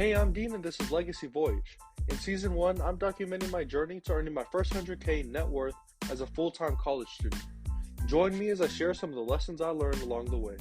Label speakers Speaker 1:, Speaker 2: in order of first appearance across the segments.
Speaker 1: Hey, I'm Dean and this is Legacy Voyage. In Season 1, I'm documenting my journey to earning my first 100K net worth as a full-time college student. Join me as I share some of the lessons I learned along the way.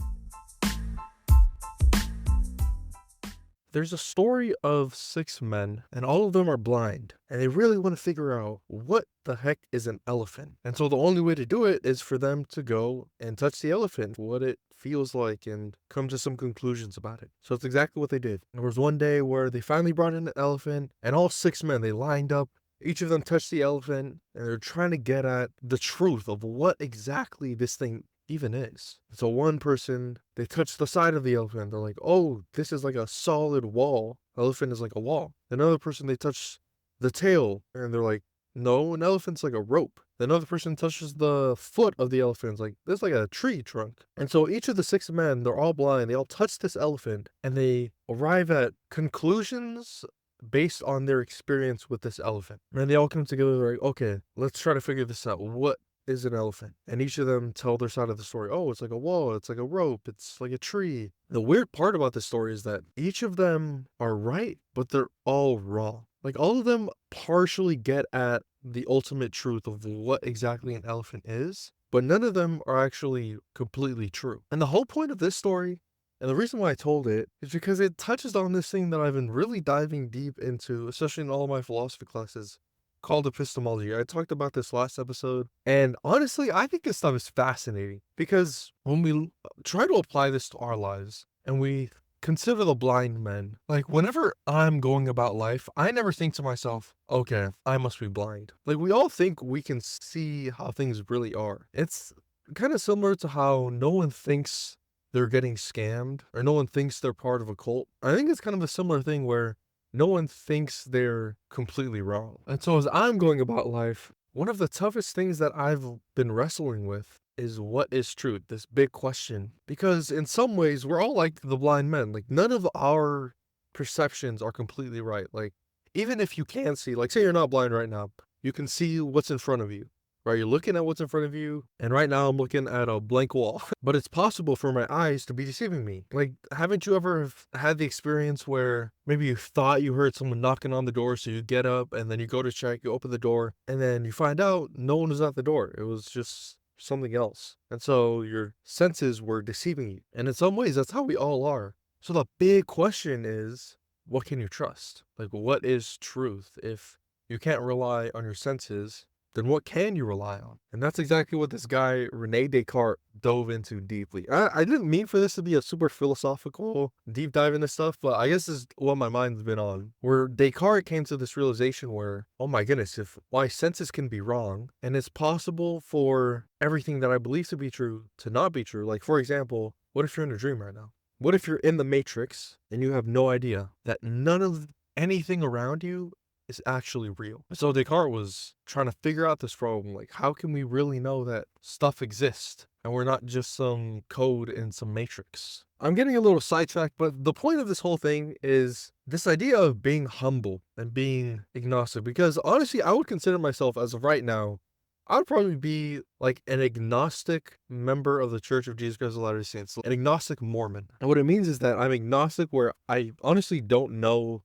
Speaker 2: There's a story of 6 men, and all of them are blind, and they really want to figure out what the heck is an elephant. And so the only way to do it is for them to go and touch the elephant, what it feels like, and come to some conclusions about it. So it's exactly what they did. There was one day where they finally brought in an elephant, and all 6 men, they lined up. Each of them touched the elephant, and they're trying to get at the truth of what exactly this thing even is. So one person, they touch the side of the elephant. They're like, oh, this is like a solid wall. Elephant is like a wall. Another person, they touch the tail, and they're like, no, an elephant's like a rope. Another person touches the foot of the elephant. It's like, this is like a tree trunk. And so each of the 6 men, they're all blind. They all touch this elephant, and they arrive at conclusions based on their experience with this elephant. And they all come together like, okay, let's try to figure this out. What is an elephant? And each of them tell their side of the story. Oh, it's like a wall, it's like a rope, it's like a tree. The weird part about this story is that each of them are right, but they're all wrong. Like, all of them partially get at the ultimate truth of what exactly an elephant is, but none of them are actually completely true. And the whole point of this story, and the reason why I told it, is because it touches on this thing that I've been really diving deep into, especially in all of my philosophy classes, called Epistemology. I talked about this last episode, and honestly, I think this stuff is fascinating because when we try to apply this to our lives and we consider the blind men, like, whenever I'm going about life, I never think to myself, okay, I must be blind. Like, we all think we can see how things really are. It's kind of similar to how no one thinks they're getting scammed or no one thinks they're part of a cult. I think it's kind of a similar thing where no one thinks they're completely wrong. And so as I'm going about life, one of the toughest things that I've been wrestling with is what is truth, this big question. Because in some ways, we're all like the blind men. Like, none of our perceptions are completely right. Like, even if you can see, like, say you're not blind right now, you can see what's in front of you. Right, you're looking at what's in front of you, and right now I'm looking at a blank wall. But it's possible for my eyes to be deceiving me. Like, haven't you ever had the experience where maybe you thought you heard someone knocking on the door, so you get up, and then you go to check, you open the door, and then you find out no one was at the door. It was just something else. And so your senses were deceiving you. And in some ways, that's how we all are. So the big question is, what can you trust? Like, what is truth? If you can't rely on your senses, then what can you rely on? And that's exactly what this guy, René Descartes, dove into deeply. I didn't mean for this to be a super philosophical deep dive into stuff, but I guess this is what my mind's been on. Where Descartes came to this realization where, oh my goodness, if my senses can be wrong, and it's possible for everything that I believe to be true to not be true. Like, for example, what if you're in a dream right now? What if you're in the Matrix and you have no idea that none of anything around you is actually real? So Descartes was trying to figure out this problem, like, how can we really know that stuff exists and we're not just some code in some matrix? I'm getting a little sidetracked, but the point of this whole thing is this idea of being humble and being agnostic, because honestly, I would consider myself, as of right now, I would probably be like an agnostic member of the Church of Jesus Christ of Latter-day Saints, an agnostic Mormon. And what it means is that I'm agnostic where I honestly don't know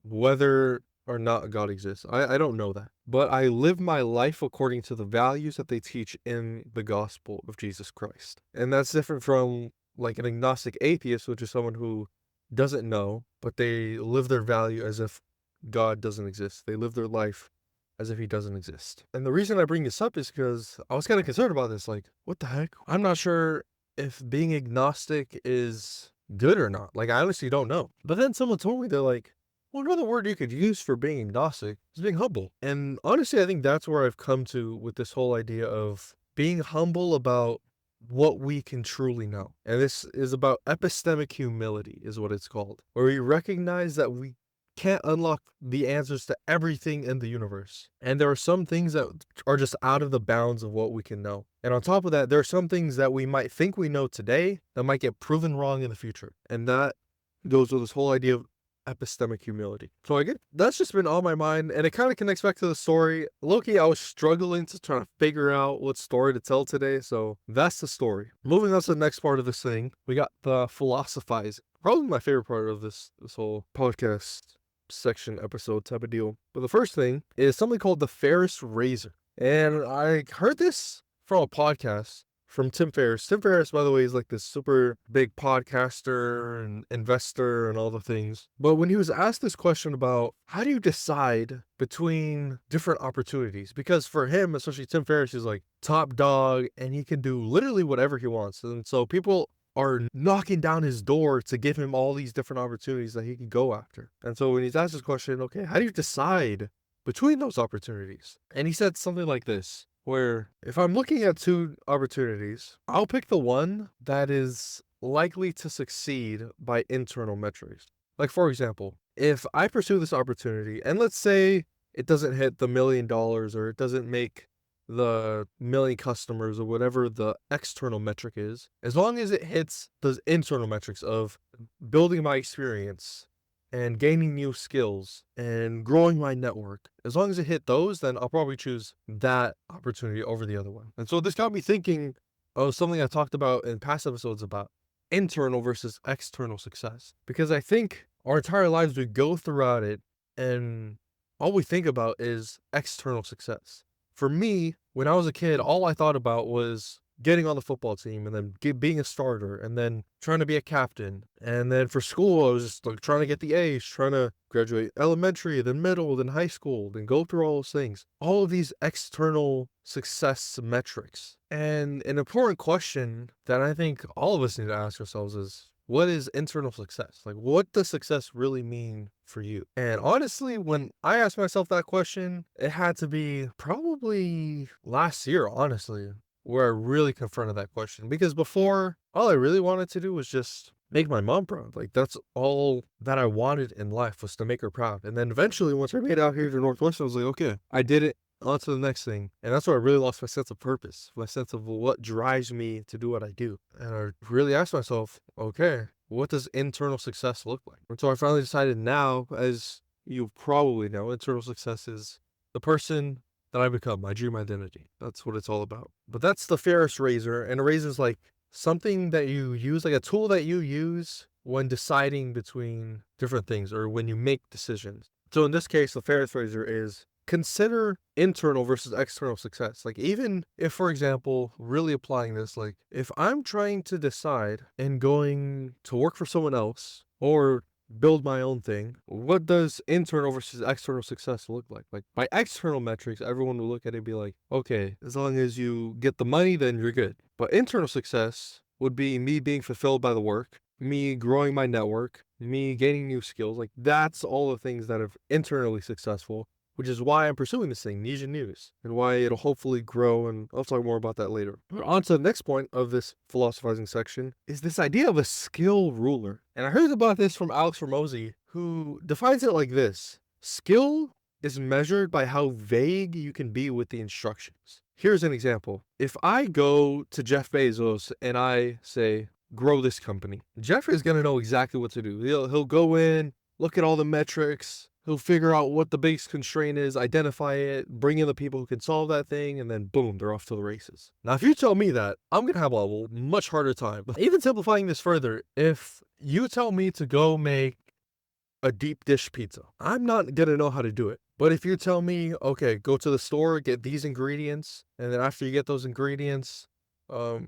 Speaker 2: whether or not God exists. I don't know that. But I live my life according to the values that they teach in the gospel of Jesus Christ. And that's different from like an agnostic atheist, which is someone who doesn't know, but they live their value as if God doesn't exist. They live their life as if he doesn't exist. And the reason I bring this up is because I was kind of concerned about this. Like, what the heck? I'm not sure if being agnostic is good or not. Like, I honestly don't know. But then someone told me, they're like, well, another word you could use for being agnostic is being humble. And honestly, I think that's where I've come to with this whole idea of being humble about what we can truly know. And this is about epistemic humility, is what it's called, where we recognize that we can't unlock the answers to everything in the universe. And there are some things that are just out of the bounds of what we can know. And on top of that, there are some things that we might think we know today that might get proven wrong in the future. And that goes with this whole idea of epistemic humility. So I get that's just been on my mind, and it kind of connects back to the story. Low-key, I was struggling to try to figure out what story to tell today, so that's the story. Moving on to the next part of this thing, we got the philosophizing. probably my favorite part of this whole podcast section episode type of deal. But the first thing is something called the Ferris razor. And I heard this from a podcast from Tim Ferriss. Tim Ferriss, by the way, is like this super big podcaster and investor and all the things. But when he was asked this question about how do you decide between different opportunities? Because for him, especially Tim Ferriss, is like top dog and he can do literally whatever he wants. And so people are knocking down his door to give him all these different opportunities that he can go after. And so when he's asked this question, okay, how do you decide between those opportunities? And he said something like this, where if I'm looking at two opportunities, I'll pick the one that is likely to succeed by internal metrics. Like, for example, if I pursue this opportunity and let's say it doesn't hit the $1 million or it doesn't make the 1 million customers or whatever the external metric is, as long as it hits those internal metrics of building my experience and gaining new skills and growing my network, as long as it hit those, then I'll probably choose that opportunity over the other one. And so this got me thinking of something I talked about in past episodes about internal versus external success. Because I think our entire lives we go throughout it and all we think about is external success. For me, when I was a kid, all I thought about was getting on the football team and then being a starter and then trying to be a captain. And then for school, I was just like trying to get the A's, trying to graduate elementary, then middle, then high school, then go through all those things. All of these external success metrics. And an important question that I think all of us need to ask ourselves is, what is internal success? Like, what does success really mean for you? And honestly, when I asked myself that question, it had to be probably last year, honestly, where I really confronted that question. Because before, all I really wanted to do was just make my mom proud. Like, that's all that I wanted in life, was to make her proud. And then eventually, once I made it out here to Northwest, I was like, okay, I did it. On to the next thing. And that's where I really lost my sense of purpose, my sense of what drives me to do what I do. And I really asked myself, okay, what does internal success look like? And so I finally decided now, as you probably know, internal success is the person that I become, my dream identity. That's what it's all about. But that's the Ferris razor. And a razor is like something that you use, like a tool that you use when deciding between different things or when you make decisions. So in this case, the Ferris razor is consider internal versus external success. Like, even if, for example, really applying this, like if I'm trying to decide and going to work for someone else or build my own thing, what does internal versus external success look like? Like, by external metrics, everyone will look at it and be like, okay, as long as you get the money, then you're good. But internal success would be me being fulfilled by the work, me growing my network, me gaining new skills. Like, that's all the things that are internally successful, which is why I'm pursuing this thing, Ninja News, and why it'll hopefully grow, and I'll talk more about that later. But on to the next point of this philosophizing section is this idea of a skill ruler. And I heard about this from Alex Ramosi, who defines it like this: skill is measured by how vague you can be with the instructions. Here's an example. If I go to Jeff Bezos and I say, grow this company, Jeff is going to know exactly what to do. He'll go in, look at all the metrics, he'll figure out what the biggest constraint is, identify it, bring in the people who can solve that thing, and then boom, they're off to the races. Now, if you tell me that, I'm going to have a much harder time. Even simplifying this further, if you tell me to go make a deep dish pizza, I'm not going to know how to do it. But if you tell me, okay, go to the store, get these ingredients, and then after you get those ingredients,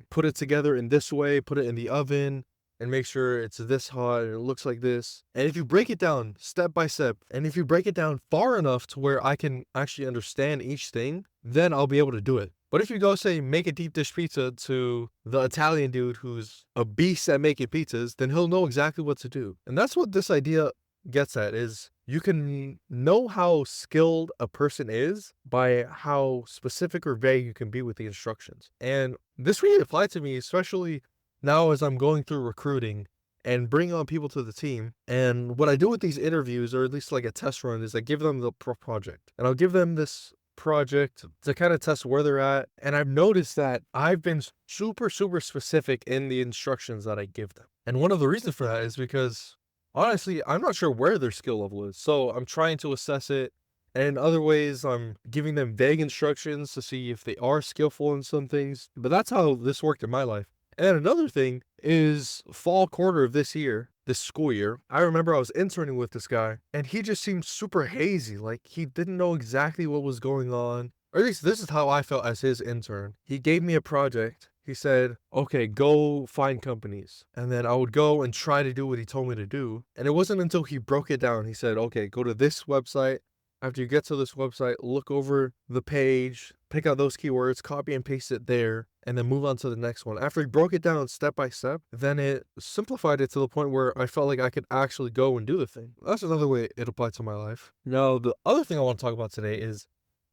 Speaker 2: put it together in this way, put it in the oven, and make sure it's this hot and it looks like this. And if you break it down step by step, and if you break it down far enough to where I can actually understand each thing, then I'll be able to do it. But if you go say, make a deep dish pizza to the Italian dude who's a beast at making pizzas, then he'll know exactly what to do. And that's what this idea gets at, is you can know how skilled a person is by how specific or vague you can be with the instructions. And this really applied to me, especially now as I'm going through recruiting and bringing on people to the team. And what I do with these interviews, or at least like a test run, is I give them the project. And I'll give them this project to kind of test where they're at. And I've noticed that I've been super specific in the instructions that I give them. And one of the reasons for that is because, honestly, I'm not sure where their skill level is. So I'm trying to assess it. And in other ways, I'm giving them vague instructions to see if they are skillful in some things. But that's how this worked in my life. And another thing is, fall quarter of this year, this school year, I remember I was interning with this guy, and he just seemed super hazy. Like, he didn't know exactly what was going on. Or at least this is how I felt as his intern. He gave me a project. He said, okay, go find companies. And then I would go and try to do what he told me to do. And it wasn't until he broke it down. He said, okay, go to this website. After you get to this website, look over the page, pick out those keywords, copy and paste it there, and then move on to the next one. After he broke it down step by step, then it simplified it to the point where I felt like I could actually go and do the thing. That's another way it applied to my life. Now, the other thing I want to talk about today is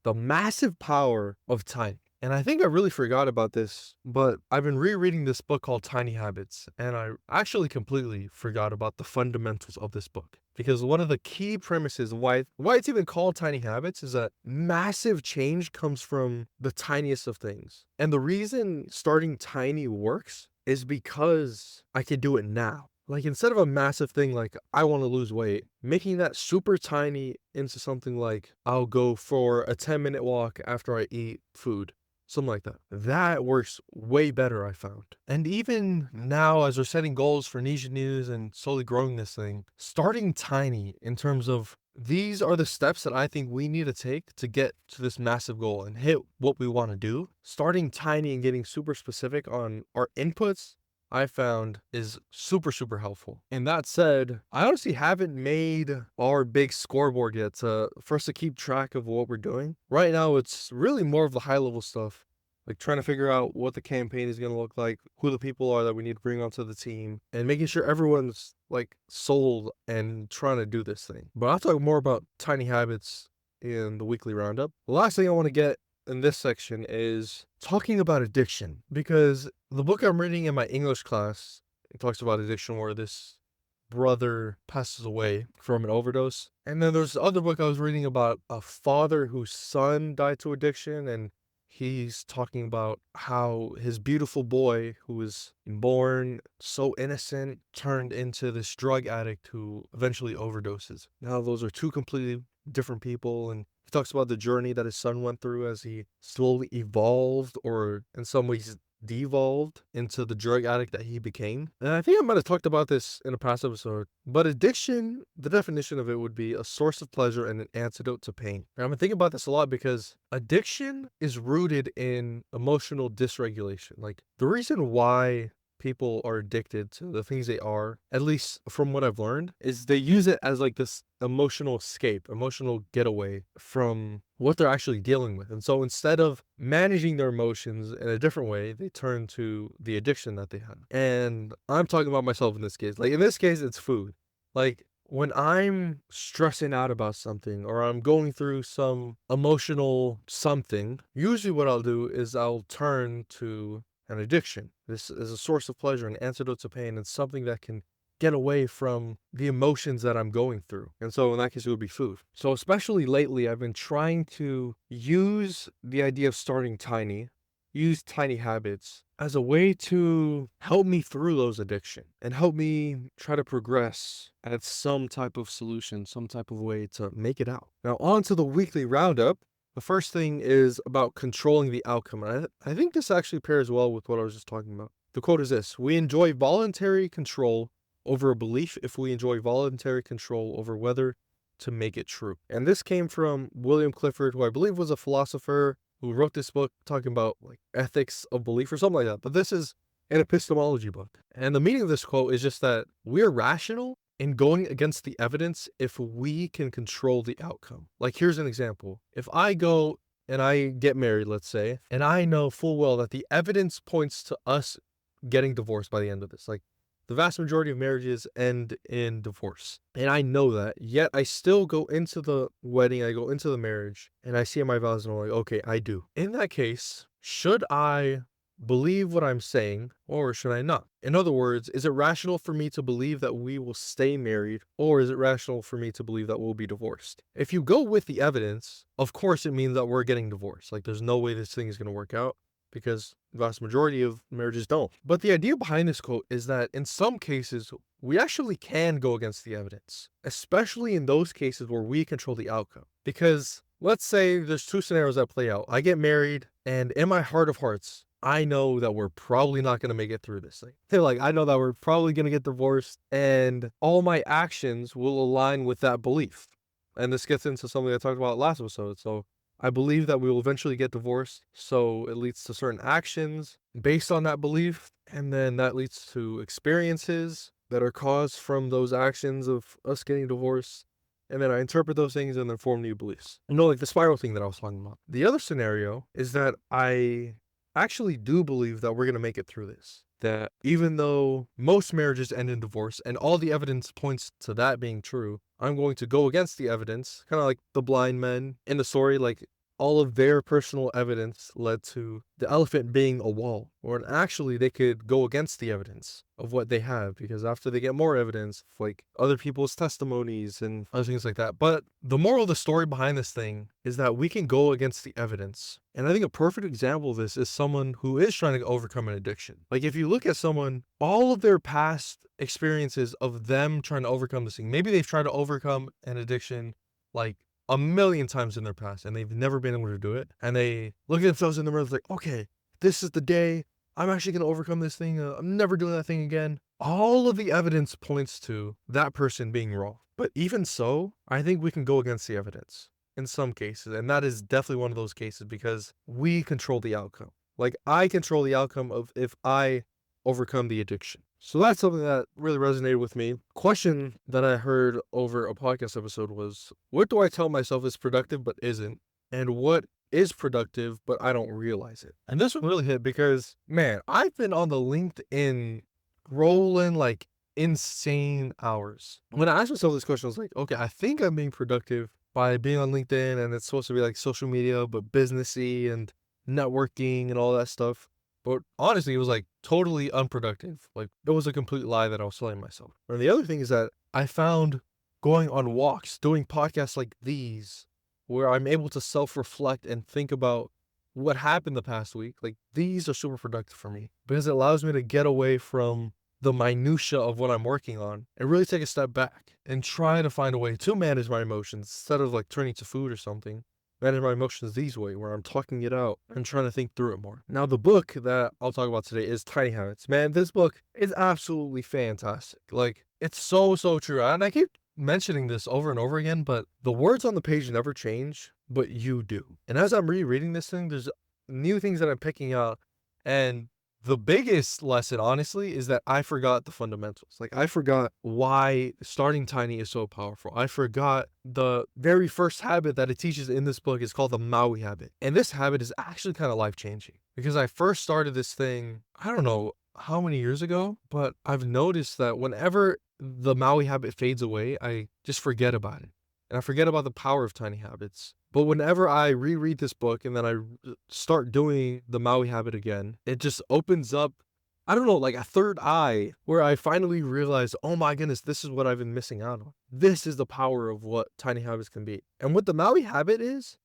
Speaker 2: the massive power of time. And I think I really forgot about this, but I've been rereading this book called Tiny Habits, and I actually completely forgot about the fundamentals of this book. Because one of the key premises why it's even called Tiny Habits is that massive change comes from the tiniest of things. And the reason starting tiny works is because I can do it now. Like, instead of a massive thing like, I want to lose weight, making that super tiny into something like, I'll go for a 10-minute walk after I eat food. Something like that. That works way better, I found. And even now, as we're setting goals for Niche News and slowly growing this thing, starting tiny in terms of these are the steps that I think we need to take to get to this massive goal and hit what we want to do. Starting tiny and getting super specific on our inputs, I found is super, super helpful. And that said, I honestly haven't made our big scoreboard yet for us to keep track of what we're doing. Right now, it's really more of the high level stuff, like trying to figure out what the campaign is going to look like, who the people are that we need to bring onto the team, and making sure everyone's like sold and trying to do this thing. But I'll talk more about tiny habits in the weekly roundup. The last thing I want to get in this section is talking about addiction, because the book I'm reading in my English class, it talks about addiction where this brother passes away from an overdose. And then there's the other book I was reading about a father whose son died to addiction, and he's talking about how his beautiful boy, who was born so innocent, turned into this drug addict who eventually overdoses. Now, those are two completely different people, and he talks about the journey that his son went through as he slowly evolved, or in some ways devolved, into the drug addict that he became. And I think I might have talked about this in a past episode, but addiction, the definition of it would be a source of pleasure and an antidote to pain. And I've been thinking about this a lot because addiction is rooted in emotional dysregulation. Like, the reason why people are addicted to the things they are, at least from what I've learned, is they use it as like this emotional escape, emotional getaway from what they're actually dealing with. And so instead of managing their emotions in a different way, they turn to the addiction that they have. And I'm talking about myself in this case. Like, in this case, it's food. Like, when I'm stressing out about something or I'm going through some emotional something, usually what I'll do is I'll turn to an addiction. This is a source of pleasure, an antidote to pain, and something that can get away from the emotions that I'm going through. And so in that case, it would be food. So especially lately, I've been trying to use the idea of starting tiny, use tiny habits as a way to help me through those addictions and help me try to progress at some type of solution, some type of way to make it out. Now, on to the weekly roundup. The first thing is about controlling the outcome. And I think this actually pairs well with what I was just talking about. The quote is this: we enjoy voluntary control over a belief if we enjoy voluntary control over whether to make it true. And this came from William Clifford, who I believe was a philosopher who wrote this book talking about like ethics of belief or something like that. But this is an epistemology book. And the meaning of this quote is just that we're rational in going against the evidence if we can control the outcome. Like, here's an example. If I go and I get married, let's say, and I know full well that the evidence points to us getting divorced by the end of this. Like, the vast majority of marriages end in divorce. And I know that, yet I still go into the wedding, I go into the marriage, and I see my vows and I'm like, okay, I do. In that case, should I believe what I'm saying, or should I not? In other words, is it rational for me to believe that we will stay married, or is it rational for me to believe that we'll be divorced? If you go with the evidence, of course it means that we're getting divorced. Like, there's no way this thing is going to work out, because the vast majority of marriages don't. But the idea behind this quote is that in some cases, we actually can go against the evidence, especially in those cases where we control the outcome. Because let's say there's two scenarios that play out. I get married, and in my heart of hearts, I know that we're probably not going to make it through this thing. They're like, I know that we're probably going to get divorced, and all my actions will align with that belief. And this gets into something I talked about last episode. So I believe that we will eventually get divorced. So it leads to certain actions based on that belief. And then that leads to experiences that are caused from those actions of us getting divorced. And then I interpret those things and then form new beliefs. Like the spiral thing that I was talking about. The other scenario is that I actually do believe that we're going to make it through this. That even though most marriages end in divorce and all the evidence points to that being true, I'm going to go against the evidence, kind of like the blind men in the story. Like, all of their personal evidence led to the elephant being a wall. Or actually, they could go against the evidence of what they have, because after they get more evidence, like other people's testimonies and other things like that. But the moral of the story behind this thing is that we can go against the evidence. And I think a perfect example of this is someone who is trying to overcome an addiction. Like, if you look at someone, all of their past experiences of them trying to overcome this thing, maybe they've tried to overcome an addiction like a million times in their past, and they've never been able to do it. And they look at themselves in the mirror like, okay, this is the day I'm actually going to overcome this thing. I'm never doing that thing again. All of the evidence points to that person being wrong. But even so, I think we can go against the evidence in some cases. And that is definitely one of those cases, because we control the outcome. Like, I control the outcome of if I overcome the addiction. So that's something that really resonated with me. Question that I heard over a podcast episode was, what do I tell myself is productive but isn't? And what is productive but I don't realize it? And this one really hit because, man, I've been on the LinkedIn rolling like insane hours. When I asked myself this question, I was like, okay, I think I'm being productive by being on LinkedIn, and it's supposed to be like social media but businessy and networking and all that stuff. But honestly, it was like totally unproductive. Like, it was a complete lie that I was telling myself. And the other thing is that I found going on walks, doing podcasts like these, where I'm able to self-reflect and think about what happened the past week, like, these are super productive for me, because it allows me to get away from the minutia of what I'm working on and really take a step back and try to find a way to manage my emotions instead of like turning to food or something. Manage my emotions these way, where I'm talking it out and trying to think through it more. Now, the book that I'll talk about today is Tiny Habits. Man, this book is absolutely fantastic. Like, it's so true. And I keep mentioning this over and over again, but the words on the page never change, but you do. And as I'm rereading this thing, there's new things that I'm picking out. And the biggest lesson, honestly, is that I forgot the fundamentals. Like, I forgot why starting tiny is so powerful. I forgot the very first habit that it teaches in this book is called the Maui habit. And this habit is actually kind of life-changing, because I first started this thing, I don't know how many years ago, but I've noticed that whenever the Maui habit fades away, I just forget about it. And I forget about the power of tiny habits. But whenever I reread this book and then I start doing the Maui habit again, it just opens up, I don't know, like a third eye, where I finally realize, oh my goodness, this is what I've been missing out on. This is the power of what tiny habits can be. And what the Maui habit is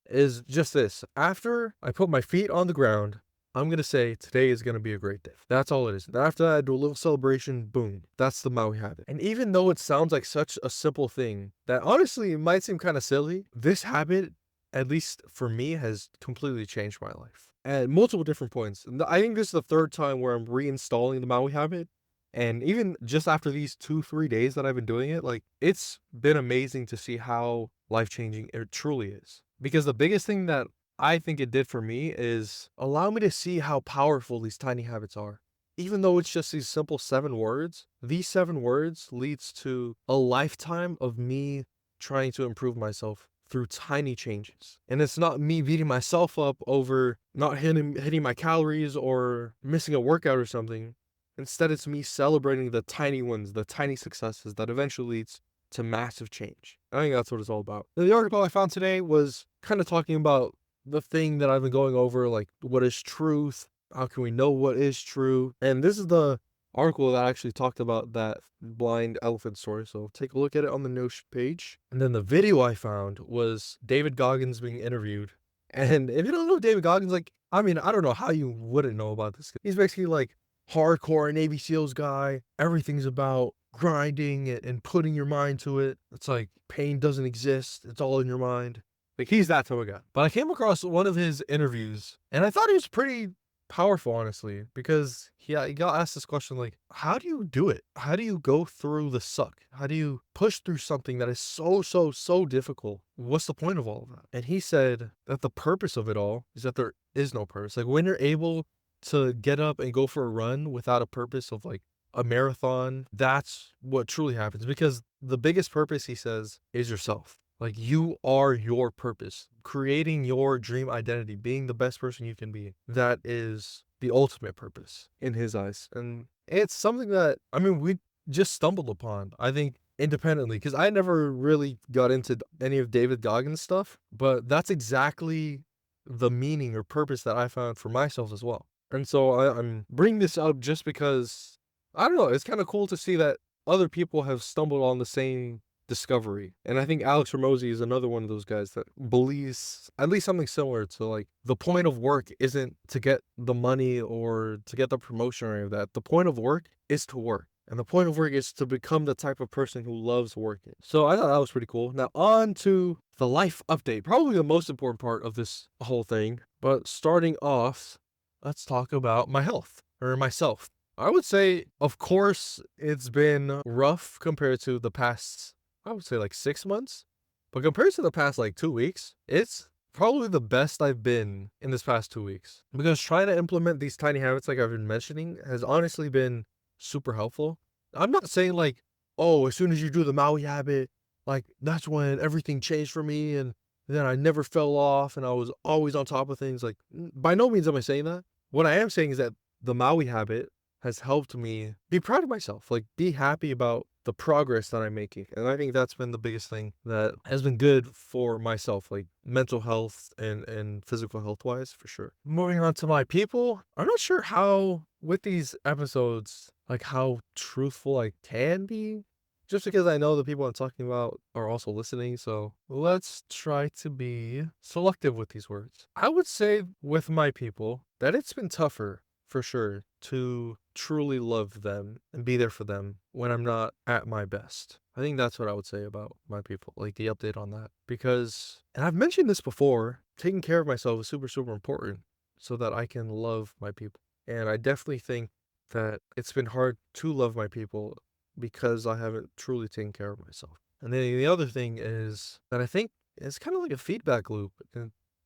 Speaker 2: just this. After I put my feet on the ground, I'm going to say, today is going to be a great day. That's all it is. And after that, I do a little celebration, boom. That's the Maui habit. And even though it sounds like such a simple thing that honestly might seem kind of silly, this habit, at least for me, has completely changed my life at multiple different points. And I think this is the third time where I'm reinstalling the Maui habit. And even just after these 2-3 days that I've been doing it, like, it's been amazing to see how life-changing it truly is. Because the biggest thing that I think it did for me is allow me to see how powerful these tiny habits are. Even though it's just these simple 7 words, these 7 words leads to a lifetime of me trying to improve myself through tiny changes. And it's not me beating myself up over not hitting my calories or missing a workout or something. Instead, it's me celebrating the tiny ones, the tiny successes that eventually leads to massive change. I think that's what it's all about. Now, the article I found today was kind of talking about the thing that I've been going over, like, what is truth? How can we know what is true? And this is the article that actually talked about that blind elephant story. So take a look at it on the Notion page. And then the video I found was David Goggins being interviewed. And if you don't know David Goggins, like, I mean, I don't know how you wouldn't know about this. He's basically like hardcore Navy SEALs guy. Everything's about grinding and putting your mind to it. It's like pain doesn't exist. It's all in your mind. Like, he's that type of guy. But I came across one of his interviews, and I thought he was pretty powerful, honestly, because he got asked this question like, how do you do it? How do you go through the suck? How do you push through something that is so difficult? What's the point of all of that? And he said that the purpose of it all is that there is no purpose. Like when you're able to get up and go for a run without a purpose of like a marathon, that's what truly happens. Because the biggest purpose, he says, is yourself. Like you are your purpose, creating your dream identity, being the best person you can be. That is the ultimate purpose in his eyes. And it's something that, I mean, we just stumbled upon, I think, independently, because I never really got into any of David Goggins stuff, but that's exactly the meaning or purpose that I found for myself as well. And so I'm bringing this up just because, I don't know, it's kind of cool to see that other people have stumbled on the same discovery. And I think Alex Ramosi is another one of those guys that believes at least something similar to like the point of work isn't to get the money or to get the promotion or any of that. The point of work is to work. And the point of work is to become the type of person who loves working. So I thought that was pretty cool. Now on to the life update, probably the most important part of this whole thing. But starting off, let's talk about my health or myself. I would say, of course, it's been rough compared to the past, I would say like 6 months, but compared to the past like 2 weeks, it's probably the best I've been in this past 2 weeks. Because trying to implement these tiny habits like I've been mentioning has honestly been super helpful. I'm not saying like, oh, as soon as you do the Maui habit, like that's when everything changed for me and then I never fell off and I was always on top of things. Like by no means am I saying that. What I am saying is that the Maui habit has helped me be proud of myself, like be happy about the progress that I'm making. And I think that's been the biggest thing that has been good for myself, like mental health and physical health wise, for sure. Moving on to my people, I'm not sure how with these episodes, like how truthful I can be, just because I know the people I'm talking about are also listening. So let's try to be selective with these words. I would say with my people that it's been tougher for sure to truly love them and be there for them when I'm not at my best. I think that's what I would say about my people, like the update on that. Because, and I've mentioned this before, taking care of myself is super important so that I can love my people. And I definitely think that it's been hard to love my people because I haven't truly taken care of myself. And then the other thing is that I think it's kind of like a feedback loop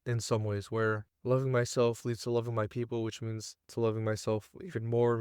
Speaker 2: in some ways, where loving myself leads to loving my people, which means to loving myself even more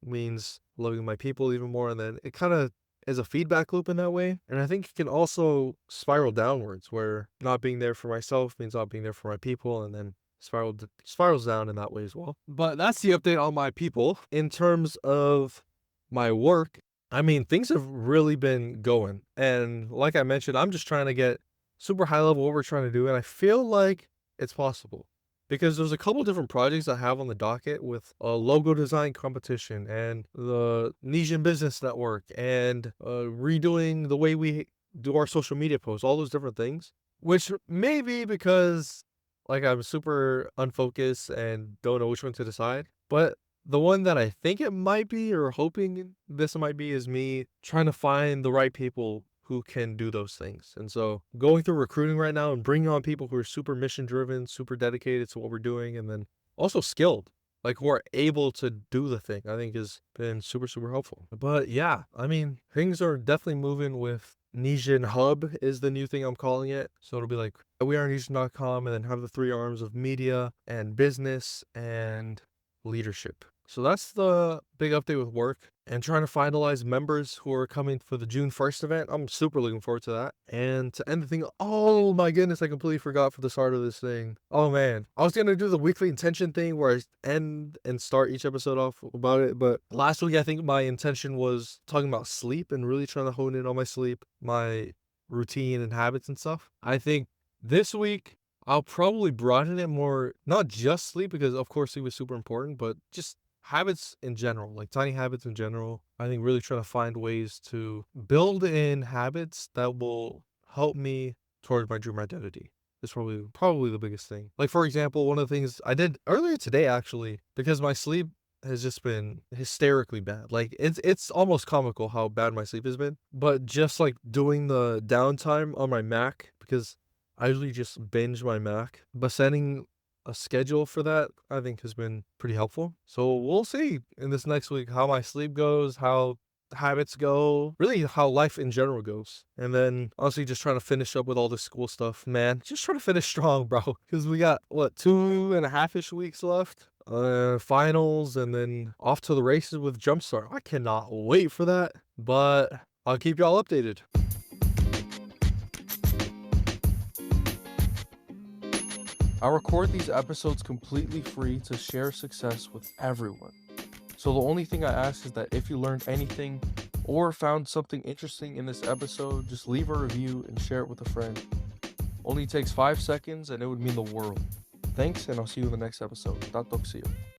Speaker 2: means loving my people even more. And then it kind of is a feedback loop in that way. And I think it can also spiral downwards, where not being there for myself means not being there for my people, and then spirals down in that way as well. But that's the update on my people. In terms of my work, I mean, things have really been going. And like I mentioned, I'm just trying to get super high level what we're trying to do. And I feel like it's possible because there's a couple different projects I have on the docket with a logo design competition and the Nesian Business Network and redoing the way we do our social media posts, all those different things, which may be because like I'm super unfocused and don't know which one to decide. But the one that I think it might be, or hoping this might be, is me trying to find the right people who can do those things. And so going through recruiting right now and bringing on people who are super mission driven, super dedicated to what we're doing, and then also skilled, like who are able to do the thing, I think has been super helpful. But yeah, I mean, things are definitely moving with Nesian Hub is the new thing I'm calling it. So it'll be like wearenesian.com and then have the 3 arms of media and business and leadership. So that's the big update with work and trying to finalize members who are coming for the June 1st event. I'm super looking forward to that. And to end the thing, oh my goodness, I completely forgot for the start of this thing. Oh man, I was going to do the weekly intention thing where I end and start each episode off about it. But last week, I think my intention was talking about sleep and really trying to hone in on my sleep, my routine and habits and stuff. I think this week, I'll probably broaden it more, not just sleep, because of course sleep is super important, but just habits in general, like tiny habits in general. I think really trying to find ways to build in habits that will help me toward my dream identity. Is probably the biggest thing. Like for example, one of the things I did earlier today actually, because my sleep has just been hysterically bad. Like it's almost comical how bad my sleep has been. But just like doing the downtime on my Mac, because I usually just binge my Mac, but setting a schedule for that, I think, has been pretty helpful. So we'll see in this next week how my sleep goes, how habits go, really how life in general goes. And then honestly just trying to finish up with all this school stuff, man. Just trying to finish strong, bro. Because we got, what, 2.5-ish weeks left? Finals, and then off to the races with Jumpstart. I cannot wait for that, but I'll keep y'all updated. I record these episodes completely free to share success with everyone. So the only thing I ask is that if you learned anything or found something interesting in this episode, just leave a review and share it with a friend. Only takes 5 seconds and it would mean the world. Thanks, and I'll see you in the next episode. Tatok see you.